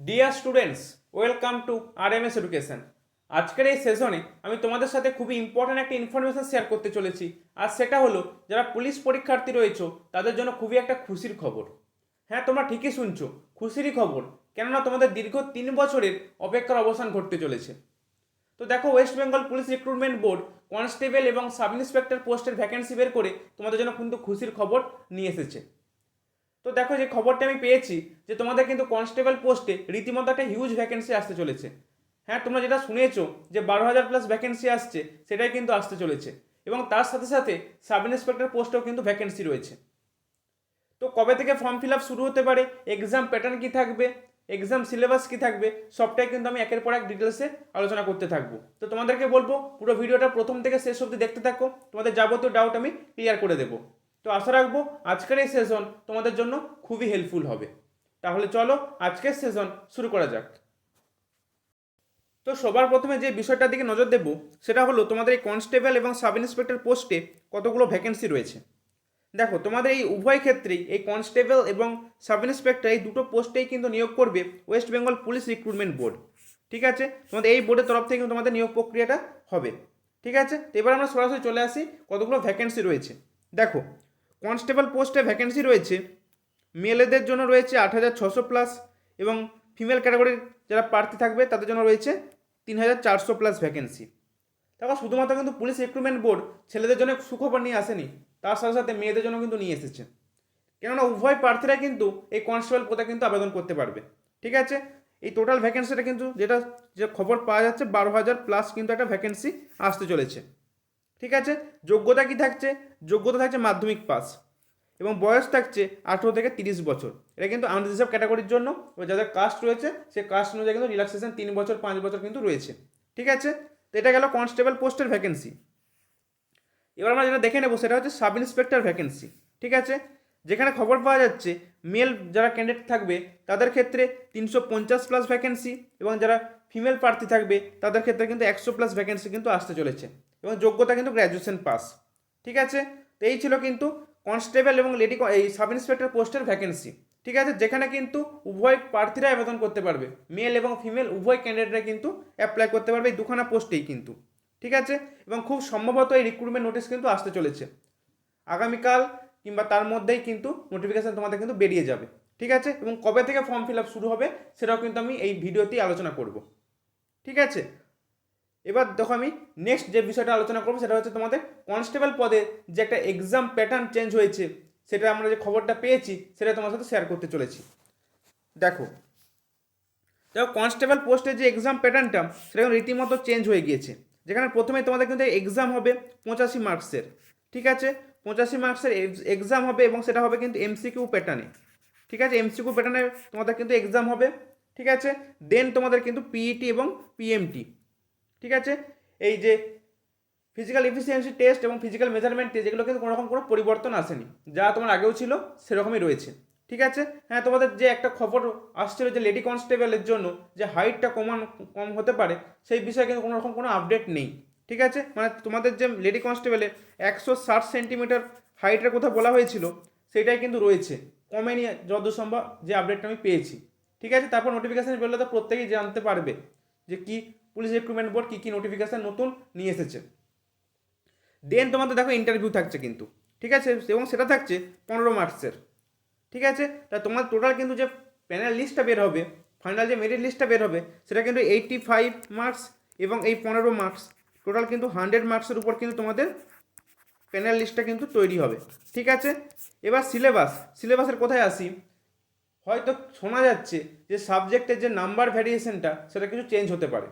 Dear students, welcome to RMS education. আজকের এই সেশনে আমি তোমাদের সাথে খুবই ইম্পর্ট্যান্ট একটা ইনফরমেশন শেয়ার করতে চলেছি। আর সেটা হলো, যারা পুলিশ পরীক্ষার্থী রয়েছে তাদের জন্য খুবই একটা খুশির খবর। হ্যাঁ, তোমরা ঠিকই শুনছো, খুশিরই খবর। কেননা তোমাদের দীর্ঘ 3 বছরের অপেক্ষার অবসান ঘটতে চলেছে। তো দেখো, West Bengal police recruitment board constable এবং সাব ইন্সপেক্টর পোস্টের ভ্যাকেন্সি বের করে তোমাদের জন্য কিন্তু খুশির খবর নিয়ে এসেছে। তো দেখো, যে খবরটা আমি পেয়েছি যে তোমাদের কিন্তু কনস্টেবল পোস্টে রীতিমতো একটা হিউজ ভ্যাকেন্সি আসতে চলেছে। হ্যাঁ, তোমরা যেটা শুনেছো যে 12,000 প্লাস ভ্যাকেন্সি আসছে, সেটাই কিন্তু আসতে চলেছে। এবং তার সাথে সাথে সাব ইন্সপেক্টর পোস্টেও কিন্তু ভ্যাকেন্সি রয়েছে। তো কবে থেকে ফর্ম ফিল আপ শুরু হতে পারে, এক্সাম প্যাটার্ন কী থাকবে, এক্সাম সিলেবাস কী থাকবে, সবটাই কিন্তু আমি একের পর এক ডিটেলসে আলোচনা করতে থাকবো। তো তোমাদেরকে বলবো পুরো ভিডিওটা প্রথম থেকে শেষ অবধি দেখতে থাকো, তোমাদের যাবতীয় ডাউট আমি ক্লিয়ার করে দেবো। তো আশা রাখবো আজকের এই সেশন তোমাদের জন্য খুবই হেল্পফুল হবে। তাহলে চলো আজকের সেশন শুরু করা যাক। তো সবার প্রথমে যে বিষয়টার দিকে নজর দেবো সেটা হলো, তোমাদের এই কনস্টেবল এবং সাব ইন্সপেক্টর পোস্টে কতগুলো ভ্যাকেন্সি রয়েছে। দেখো, তোমাদের এই উভয় ক্ষেত্রেই এই কনস্টেবল এবং সাব ইন্সপেক্টর এই দুটো পোস্টেই কিন্তু নিয়োগ করবে West Bengal police recruitment board. ঠিক আছে, তোমাদের এই বোর্ডের তরফ থেকে কিন্তু তোমাদের নিয়োগ প্রক্রিয়াটা হবে। ঠিক আছে, তো এবার আমরা সরাসরি চলে আসি কতগুলো ভ্যাকেন্সি রয়েছে। দেখো, কনস্টেবল পোস্টে ভ্যাকেন্সি রয়েছে, মেলেদের জন্য রয়েছে 8,600 প্লাস, এবং ফিমেল ক্যাটাগরির যারা প্রার্থী থাকবে তাদের জন্য রয়েছে 3,400 প্লাস ভ্যাকেন্সি। দেখো, শুধুমাত্র কিন্তু পুলিশ রিক্রুটমেন্ট বোর্ড ছেলেদের জন্য সুখবর নিয়ে আসেনি, তার সাথে সাথে মেয়েদের জন্য কিন্তু নিয়ে এসেছে। কেননা উভয় প্রার্থীরা কিন্তু এই কনস্টেবল পদে কিন্তু আবেদন করতে পারবে। ঠিক আছে, এই টোটাল ভ্যাকেন্সিটা কিন্তু যে খবর পাওয়া যাচ্ছে 12,000 প্লাস কিন্তু একটা ভ্যাকেন্সি আসতে চলেছে। ঠিক আছে, যোগ্যতা কি থাকছে? যোগ্যতা থাকছে মাধ্যমিক পাস, এবং বয়স থাকছে 18 থেকে 30 বছর। এটা কিন্তু আনরিজার্ভ ক্যাটাগরির জন্য, এবার যাদের কাস্ট রয়েছে সেই কাস্ট অনুযায়ী কিন্তু রিল্যাক্সেশন 3 বছর 5 বছর কিন্তু রয়েছে। ঠিক আছে, তো এটা গেল কনস্টেবল পোস্টের ভ্যাকেন্সি। এবার আমরা যেটা দেখে নেবো সেটা হচ্ছে সাব ইন্সপেক্টর ভ্যাকেন্সি। ঠিক আছে, যেখানে খবর পাওয়া যাচ্ছে মেল যারা ক্যান্ডিডেট থাকবে তাদের ক্ষেত্রে 350 প্লাস ভ্যাকেন্সি, এবং যারা ফিমেল প্রার্থী থাকবে তাদের ক্ষেত্রে কিন্তু 100 প্লাস ভ্যাকেন্সি কিন্তু আসতে চলেছে, এবং যোগ্যতা কিন্তু গ্র্যাজুয়েশন পাস। ঠিক আছে, তো এই ছিল কিন্তু কনস্টেবল এবং এই সাব ইন্সপেক্টর পোস্টের ভ্যাকেন্সি। ঠিক আছে, যেখানে কিন্তু উভয় প্রার্থীরা আবেদন করতে পারবে, মেল এবং ফিমেল উভয় ক্যান্ডিডেটরা কিন্তু অ্যাপ্লাই করতে পারবে এই দুখানা পোস্টেই কিন্তু। ঠিক আছে, এবং খুব সম্ভবত এই রিক্রুটমেন্ট নোটিশ কিন্তু আসতে চলেছে আগামীকাল কিংবা তার মধ্যেই কিন্তু নোটিফিকেশান তোমাদের কিন্তু বেরিয়ে যাবে। ঠিক আছে, এবং কবে থেকে ফর্ম ফিল আপ শুরু হবে সেটাও কিন্তু আমি এই ভিডিওতেই আলোচনা করব। ঠিক আছে, এবার দেখো, আমি নেক্সট যে বিষয়টা আলোচনা করবো সেটা হচ্ছে তোমাদের কনস্টেবল পদে যে একটা এক্সাম প্যাটার্ন চেঞ্জ হয়েছে, সেটা আমরা যে খবরটা পেয়েছি সেটা তোমার সাথে শেয়ার করতে চলেছি। দেখো দেখো, কনস্টেবল পোস্টের যে এক্সাম প্যাটার্নটা সেটা রীতিমতো চেঞ্জ হয়ে গিয়েছে। যেখানে প্রথমে তোমাদের কিন্তু এক্সাম হবে 85 মার্কসের। ঠিক আছে, 85 মার্কসের এক্সাম হবে, এবং সেটা হবে কিন্তু এমসিকিউ প্যাটার্নে। ঠিক আছে, এমসিকিউ প্যাটার্নে তোমাদের কিন্তু এক্সাম হবে। ঠিক আছে, দেন তোমাদের কিন্তু পিইটি এবং পিএমটি। ঠিক আছে, এই যে ফিজিক্যাল এফিসিয়েন্সি টেস্ট এবং ফিজিক্যাল মেজারমেন্ট টেস্ট, যেগুলো কিন্তু কোনো রকম কোনো পরিবর্তন আসেনি, যা তোমার আগেও ছিল সেরকমই রয়েছে। ঠিক আছে, হ্যাঁ, তোমাদের যে একটা খবর আসছিল যে লেডি কনস্টেবলের জন্য যে হাইটটা কম হতে পারে, সেই বিষয়ে কিন্তু কোনো রকম কোনো আপডেট নেই। ঠিক আছে, মানে তোমাদের যে লেডি কনস্টেবলে 160 সেন্টিমিটার হাইটের কথা বলা হয়েছিল সেটাই কিন্তু রয়েছে, কমেনি যতদূর সম্ভব যে আপডেটটা আমি পেয়েছি। ঠিক আছে, তারপর নোটিফিকেশান বেরোলে তো প্রত্যেকেই জানতে পারবে যে কি পুলিশ রিক্রুটমেন্ট বোর্ড কী কী নোটিফিকেশান নতুন নিয়ে এসেছে। দেন তোমাদের দেখো ইন্টারভিউ থাকছে কিন্তু। ঠিক আছে, এবং সেটা থাকছে 15 মার্কসের। ঠিক আছে, তা তোমার টোটাল কিন্তু যে প্যানেল লিস্টটা বের হবে, ফাইনাল যে মেরিট লিস্টটা বের হবে, সেটা কিন্তু 85 মার্কস এবং এই 15 মার্কস, টোটাল কিন্তু 100 মার্কসের উপর কিন্তু তোমাদের প্যানেল লিস্টটা কিন্তু তৈরি হবে। ঠিক আছে, এবার সিলেবাসের কোথায় আসি। হয়তো শোনা যাচ্ছে যে সাবজেক্টের যে নাম্বার ভ্যারিয়েশনটা সেটা কিছু চেঞ্জ হতে পারে।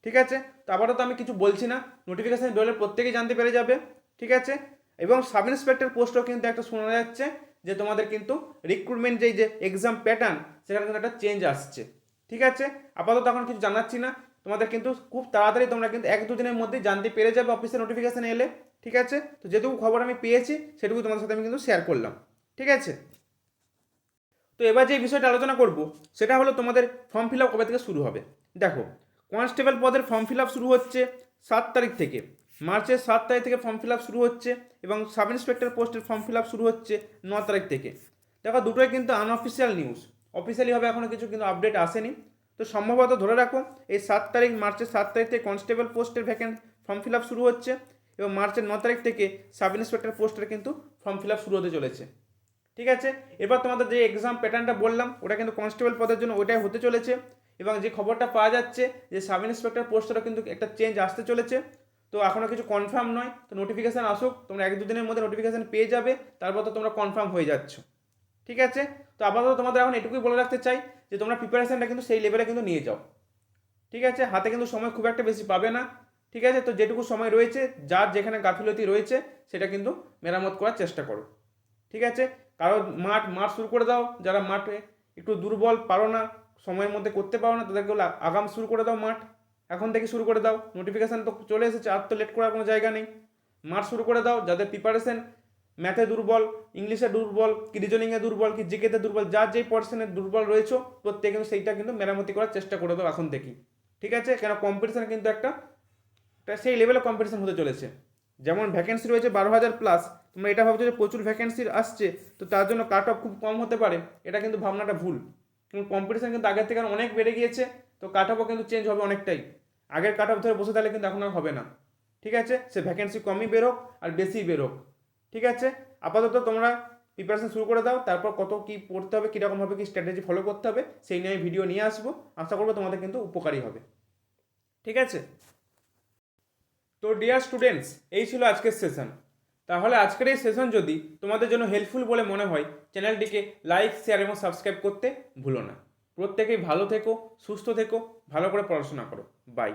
ঠিক আছে, তো আপাতত আমি কিছু বলছি না, নোটিফিকেশান বেরোলে প্রত্যেকেই জানতে পেরে যাবে। ঠিক আছে, এবং সাব ইন্সপেক্টর পোস্টও কিন্তু একটা শোনা যাচ্ছে যে তোমাদের কিন্তু রিক্রুটমেন্ট যে এক্সাম প্যাটার্ন সেখানে কিন্তু একটা চেঞ্জ আসছে। ঠিক আছে, আপাতত এখন কিছু জানাচ্ছি না, তোমাদের কিন্তু খুব তাড়াতাড়ি তোমরা কিন্তু 1-2 দিনের মধ্যেই জানতে পেরে যাবে অফিসের নোটিফিকেশান এলে। ঠিক আছে, তো যেটুকু খবর আমি পেয়েছি সেটুকু তোমাদের সাথে আমি কিন্তু শেয়ার করলাম। ঠিক আছে, তো এবার যে বিষয়টা আলোচনা করব সেটা হলো তোমাদের ফর্ম ফিল আপ কবে থেকে শুরু হবে। দেখো, কনস্টেবল পদের ফর্ম ফিল আপ শুরু হচ্ছে 7 তারিখ থেকে, মার্চের 7 তারিখ থেকে ফর্ম ফিল আপ শুরু হচ্ছে, এবং সাব ইন্সপেক্টর পোস্টের ফর্ম ফিল আপ শুরু হচ্ছে 9 তারিখ থেকে। দেখো, দুটোই কিন্তু আনঅফিসিয়াল নিউজ, অফিসিয়ালিভাবে এখনও কিছু কিন্তু আপডেট আসেনি। তো সম্ভবত ধরে রাখো এই মার্চের 7 তারিখ থেকে কনস্টেবল পোস্টের ফর্ম ফিল আপ শুরু হচ্ছে এবং মার্চের 9 তারিখ থেকে সাব ইন্সপেক্টর পোস্টের কিন্তু ফর্ম ফিল আপ শুরু হতে চলেছে। ঠিক আছে, এবার তোমাদের যে এক্সাম প্যাটার্নটা বললাম ওটা কিন্তু কনস্টেবল পদের জন্য ওইটাই হতে চলেছে এবং যে খবরটা পাওয়া যাচ্ছে যে সাব ইন্সপেক্টর পোস্টেরও কিন্তু একটা চেঞ্জ আসতে চলেছে। তো এখনও কিছু কনফার্ম নয়, তো নোটিফিকেশান আসুক, তোমরা 1-2 দিনের মধ্যে নোটিফিকেশান পেয়ে যাবে, তারপর তো তোমরা কনফার্ম হয়ে যাচ্ছ। ঠিক আছে, তো আপাতত তোমাদের এখন এটুকুই বলে রাখতে চাই যে তোমরা প্রিপারেশানটা কিন্তু সেই লেভেলে কিন্তু নিয়ে যাও। ঠিক আছে, হাতে কিন্তু সময় খুব একটা বেশি পাবে না। ঠিক আছে, তো যেটুকু সময় রয়েছে যার যেখানে গাফিলতি রয়েছে সেটা কিন্তু মেরামত করার চেষ্টা করো। ঠিক আছে, কারো মাঠ শুরু করে দাও, যারা মাঠে একটু দুর্বল, পারো না, সময়ের মধ্যে করতে পারো না, তাদেরকে আগাম শুরু করে দাও, মাঠ এখন থেকে শুরু করে দাও। নোটিফিকেশান তো চলে এসেছে, আর তো লেট করার কোনো জায়গা নেই। মাঠ শুরু করে দাও, যাদের প্রিপারেশন ম্যাথে দুর্বল, ইংলিশে দুর্বল, কি রিজনিংয়ে দুর্বল, কি জিকেতে দুর্বল, যার যেই পর্সনে দুর্বল রয়েছে প্রত্যেকে কিন্তু সেইটা কিন্তু মেরামতি করার চেষ্টা করে দাও এখন থেকেই। ঠিক আছে, কেন কম্পিটিশান কিন্তু একটা সেই লেভেলে কম্পিটিশান হতে চলেছে। যেমন ভ্যাকেন্সি রয়েছে 12,000+, তোমরা এটা ভাবছো যে প্রচুর ভ্যাকেন্সি আসছে তো তার জন্য কাট অফ খুব কম হতে পারে, এটা কিন্তু ভাবনাটা ভুল। এবং কম্পিটিশান কিন্তু আগের থেকে অনেক বেড়ে গিয়েছে, তো কাট অফও কিন্তু চেঞ্জ হবে অনেকটাই। আগের কাট অফ ধরে বসে থাকলে কিন্তু এখন আর হবে না। ঠিক আছে, সে ভ্যাকেন্সি কমই বেরোক আর বেশিই বেরোক। ঠিক আছে, আপাতত তোমরা প্রিপারেশন শুরু করে দাও, তারপর কত কী পড়তে হবে, কীরকমভাবে কী স্ট্র্যাটেজি ফলো করতে হবে সেই নিয়ে আমি ভিডিও নিয়ে আসবো। আশা করবো তোমাদের কিন্তু উপকারী হবে। ঠিক আছে, তো ডিয়ার স্টুডেন্টস, এই ছিল আজকের সেশন। তাহলে আজকের এই সেশন যদি তোমাদের জন্য হেল্পফুল বলে মনে হয়, চ্যানেলটিকে লাইক, শেয়ার এবং সাবস্ক্রাইব করতে ভুলো না। প্রত্যেকেই ভালো থেকো, সুস্থ থেকো, ভালো করে পড়াশোনা করো। বাই।